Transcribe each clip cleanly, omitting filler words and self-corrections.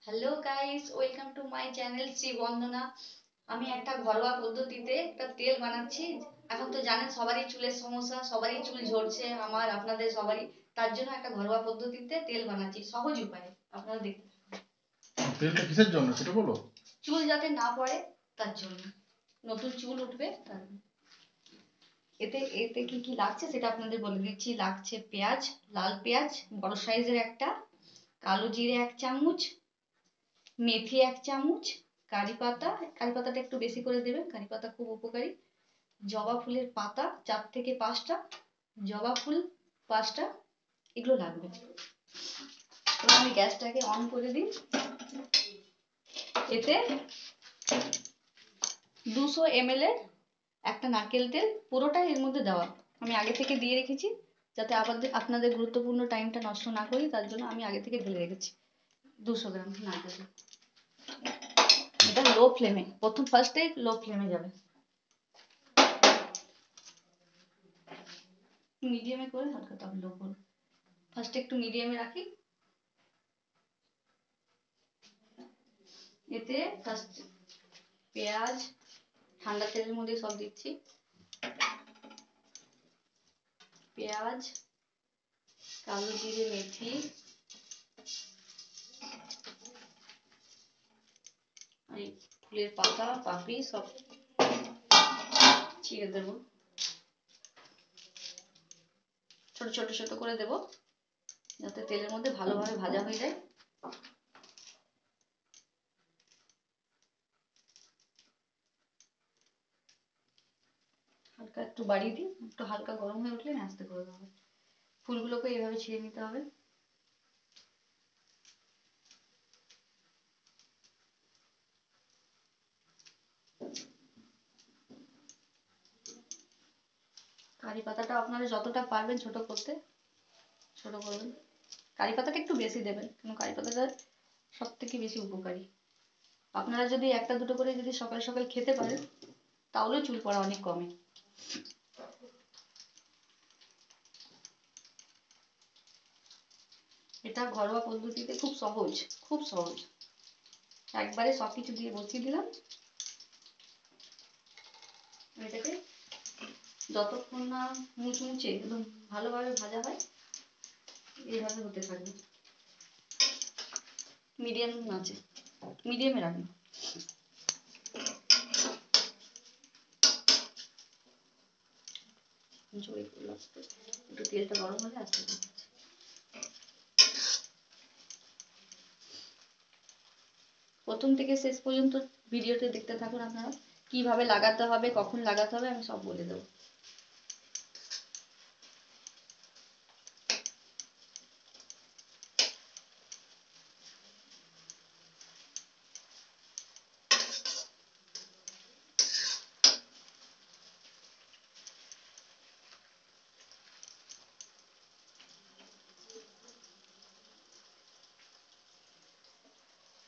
Hello guys, welcome to my channel Shri Bandana. আমি একটা ঘরোয়া পদ্ধতিতে একটা তেল বানাচ্ছি। এখন তো জানেন সবারই চুলের সমস্যা, সবারই চুল ঝরছে, আমার আপনাদের সবারই। তার জন্য একটা ঘরোয়া পদ্ধতিতে তেল বানাচ্ছি, সহজ উপায়ে। আপনারা দেখতে তেলটা কিসের জন্য সেটা বলো। চুল যাতে না পড়ে তার জন্য, নতুন চুল উঠবে তার জন্য। এতে এতে কি কি লাগছে সেটা আপনাদের বলে দিচ্ছি। লাগছে পেঁয়াজ, লাল পেঁয়াজ বড় সাইজের একটা, কালো জিরে 1 চামচ, মেথি 1 চামচ, কারি পাতা, কারি পাতাটা একটু বেশি করে দেবেন, কারি পাতা খুব উপকারী। জবা ফুলের পাতা 4 থেকে 5টা, জবা ফুল 5টা, এগুলো লাগবে। এবার আমি গ্যাসটাকে অন করে দিই। এতে 200 ml এর একটা নারকেল তেল, পুরোটাই এর মধ্যে দেওয়া। আমি আগে থেকে দিয়ে রেখেছি যাতে আপনাদের গুরুত্বপূর্ণ টাইমটা নষ্ট না করি, তার জন্য আমি আগে থেকে ঢেলে রেখেছি 200 গ্রাম নারকেল তেল। এটা লো ফ্লেমে, ফার্স্টে লো ফ্লেমে যাবে, মিডিয়ামে করে হালকা তাপ লো করুন। ফার্স্টে একটু মিডিয়ামে রাখি। এতে ফার্স্ট পেঁয়াজ ঠান্ডা তেলের মধ্যে সব দিচ্ছি। পেঁয়াজ, কালো জিরে, মেথি, এই ফুলের পাতা, পাপড়ি সব ছিঁড়ে দেবো, ছোট ছোট ছোট করে দেবো যাতে তেলের মধ্যে ভালোভাবে ভাজা হয়ে যায়। হালকা একটু বাড়িয়ে দিই, একটু হালকা গরম হয়ে উঠলে আস্তে করে দেবো। ফুলগুলোকে এইভাবে ছিঁড়ে নিতে হবে। কারি পাতাটা আপনারা যতটা পারবেন ছোট করতে ছোট করবেন। কারি পাতাটা একটু বেশি দেবেন, কারণ কারি পাতাটা সব থেকে বেশি উপকারী। আপনারা যদি একটা দুটো করে যদি সকাল সকাল খেতে পারেন তাহলেও চুল পড়া অনেক কমে। এটা ঘরোয়া পদ্ধতিতে খুব সহজ, খুব সহজ। একবারে সবকিছু দিয়ে বসিয়ে দিলাম। এটাকে যতক্ষণ না মুচমুচে একদম ভালোভাবে ভাজা হয় এইভাবে হতে থাকবে। মিডিয়াম আছে, মিডিয়ামে রাখুন। একটু তেলটা গরম হলে আস্তে আস্তে প্রথম থেকে শেষ পর্যন্ত ভিডিওতে দেখতে থাকুন আপনারা। কিভাবে লাগাতে হবে, কখন লাগাতে হবে আমি সব বলে দেবো।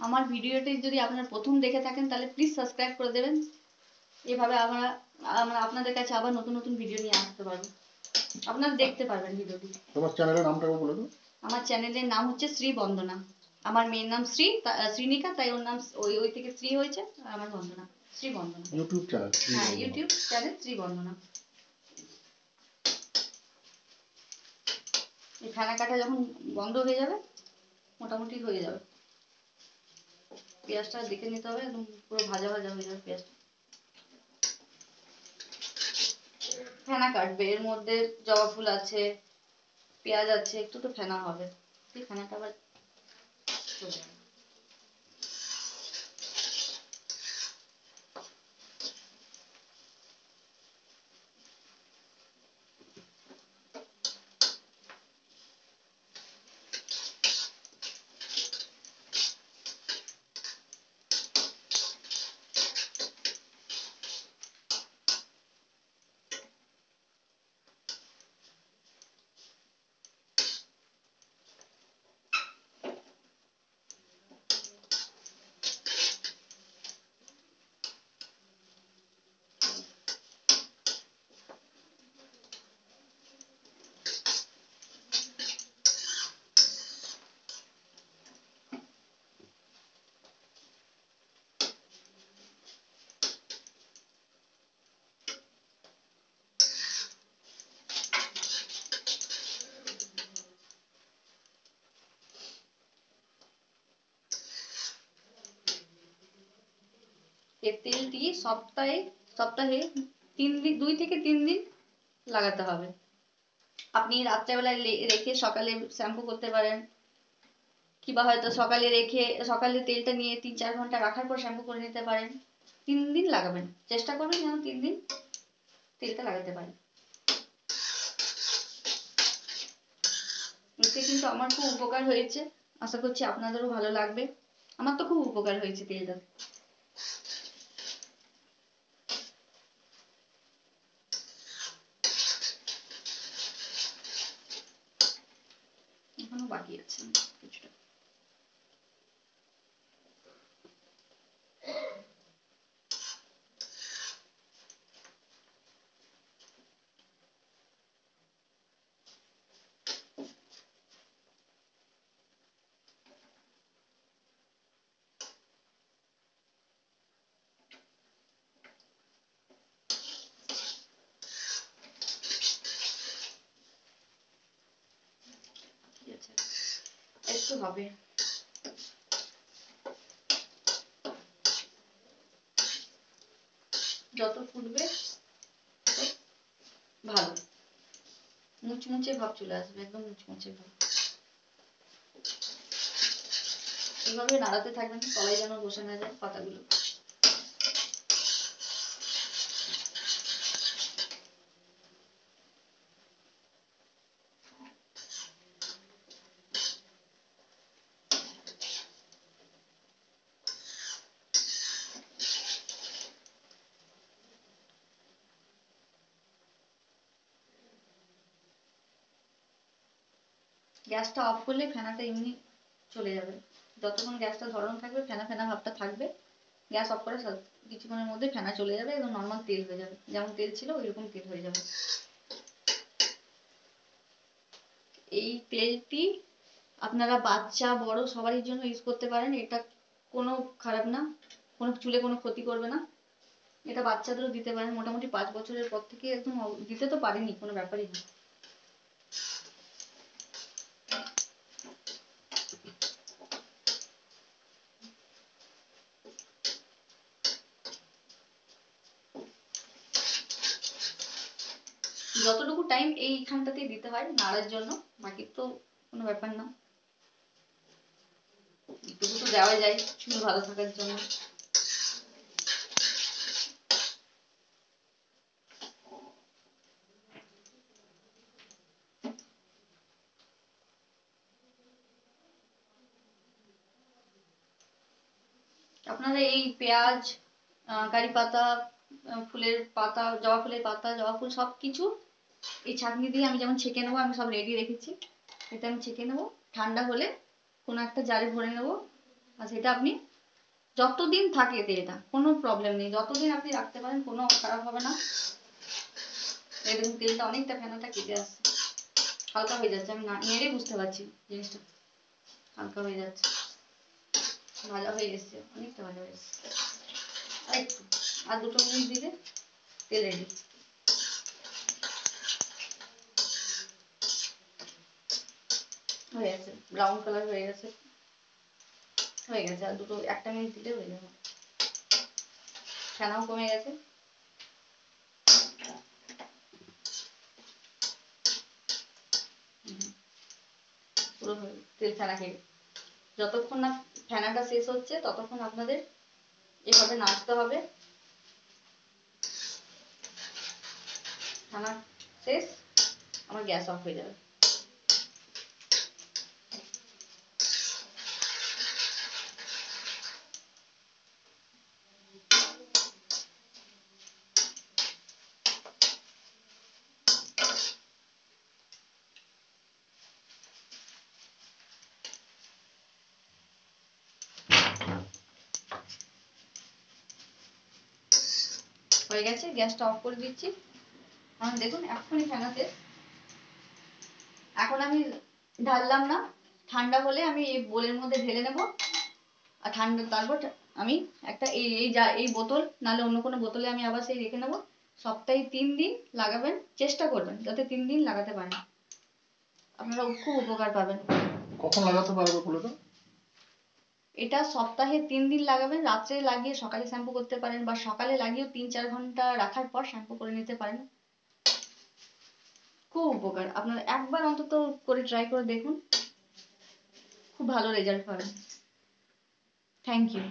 আমার ভিডিওটি যদি আপনারা প্রথম দেখে থাকেন তাহলে প্লিজ সাবস্ক্রাইব করে দেবেন। এভাবে আমরা আমরা আপনাদের কাছে আবার নতুন নতুন ভিডিও নিয়ে আসতে পারবো, আপনারা দেখতে পারবেন ভিডিওটি। তোমার চ্যানেলের নামটা বলে দাও। আমার চ্যানেলের নাম হচ্ছে শ্রী বন্দনা। আমার মেয়ের নাম শ্রীনিকা, তাই ওর নাম ওই ওই থেকে শ্রী হয়েছে, আর আমার বন্দনা, শ্রী বন্দনা। YouTube channel? হ্যাঁ, ইউটিউব চ্যানেল শ্রী বন্দনা। এই ফেনা কাটা যখন বন্ধ হয়ে যাবে, মোটামুটি হয়ে যাবে, পেঁয়াজটা দেখে নিতে হবে একদম পুরো ভাজা ভাজা হয়ে যাবে পেঁয়াজটা। ফেনা কাটবে, এর মধ্যে জবা ফুল আছে, পেঁয়াজ আছে, একটু তো ফেনা হবে, সেই ফেনাটা আবার চলে যাবে। এই তেলটি সপ্তাহে সপ্তাহে 2 থেকে 3 দিন লাগাতে হবে। আপনি রাত্রেবেলায় রেখে সকালে শ্যাম্পু করতে পারেন, কিংবা হয়তো সকালে রেখে সকালে তেলটা নিয়ে 3-4 ঘন্টা রাখার পর শ্যাম্পু করে নিতে পারেন। 3 দিন লাগাবেন, চেষ্টা করবেন যেন 3 দিন তেলটা লাগাতে পারেন। এতে কিন্তু আমার খুব উপকার হয়েছে, আশা করছি আপনাদেরও ভালো লাগবে। আমার তো খুব উপকার হয়েছে তেলটা। এখনো বাকি আছে কিছুটা। ঠিক আছে, একটু হবে। যত ফুটবে তত ভালো, মুচমুচে ভাব চলে আসবে, একদম মুচমুচে ভাব। এইভাবে নাড়াতে থাকবেন, তলায় যেন বসে না যায় পাতাগুলো। গ্যাসটা অফ করলে ফেনাটা এমনি চলে যাবে। যতক্ষণ গ্যাসটা ধরানো থাকবে ফেনা ফেনা ভাবটা থাকবে, গ্যাস অফ করে কিছুক্ষণের মধ্যে ফেনা চলে যাবে, একদম নর্মাল তেল হয়ে যাবে, যেমন তেল ছিল ওইরকম তেল হয়ে যাবে। এই তেলটি আপনারা বাচ্চা বড় সবারই জন্য ইউজ করতে পারেন। এটা কোনো খারাপ না, কোনো চুলে কোনো ক্ষতি করবে না। এটা বাচ্চাদেরও দিতে পারেন, মোটামুটি 5 বছরের পর থেকে একদম দিতে তো পারেনি, কোনো ব্যাপারই না। যতটুকু টাইম এইখানটাতেই দিতে হয় নাড়ার জন্য, বাকি তো কোনো ব্যাপার না, একটু তো দেওয়া যায় চুল ভালো থাকার জন্য। আপনারা এই পেঁয়াজ, কারি পাতা, ফুলের পাতা, জবা ফুলের পাতা, জবা ফুল সবকিছু এই ছাঁকনি দিয়ে আমি যেমন ছেঁকে নেবো, আমি সব রেডি রেখেছি। এটা আমি ছেঁকে নেবো, ঠান্ডা হলে কোনো একটা জারে ভরে নেবো। আর সেটা আপনি যতদিন থাকে তেলটা কোনো প্রবলেম নেই, যতদিন আপনি রাখতে পারেন কোনো খারাপ হবে না। এই দেখুন তেলটা অনেকটা ফেনাটা কেটে আসছে, হালকা হয়ে যাচ্ছে, আমি নেড়ে বুঝতে পারছি জিনিসটা হালকা হয়ে যাচ্ছে, ভাজা হয়ে এসছে, অনেকটা ভাজা হয়ে এসছে। আর একটু, আর 2 মিনিট দিলে তেল রেডি। হয়ে গেছে, ব্রাউন কালার হয়ে গেছে, হয়ে গেছে, আর 1 মিনিট দিলে হয়ে যাবে। ফেনাও কমে গেছে। পুরো তেল ফেনা খেয়ে, যতক্ষণ না ফেনাটা শেষ হচ্ছে ততক্ষণ আপনাদের এভাবে নাড়তে হবে। ফেনা শেষ, আমার গ্যাস অফ হয়ে যাবে। হয়ে গেছে, গ্যাসটা অফ করে দিচ্ছি। এখন দেখুন এক্ষুনি ফেনা শেষ। এখন আমি ঢাললাম না, ঠান্ডা হলে আমি এই বোলের মধ্যে ঢেলে নেব। আর ঠান্ডা তারপর আমি একটা এই বোতল নাহলে অন্য কোনো বোতলে আমি আবার সেই রেখে নেব। সপ্তাহে 3 দিন লাগাবেন, চেষ্টা করবেন যাতে 3 দিন লাগাতে পারেন, আপনারা খুব উপকার পাবেন। কখন লাগাতে পারবে বলে তো? এটা সপ্তাহে 3 দিন লাগাবেন, রাত্রে লাগিয়ে সকালে শ্যাম্পু করতে পারেন, বা সকালে লাগিয়েও 3-4 ঘন্টা রাখার পর শ্যাম্পু করে নিতে পারেন। খুব উপকার, আপনার একবার অন্তত করে ট্রাই করে দেখুন, খুব ভালো রেজাল্ট পাবেন। Thank you.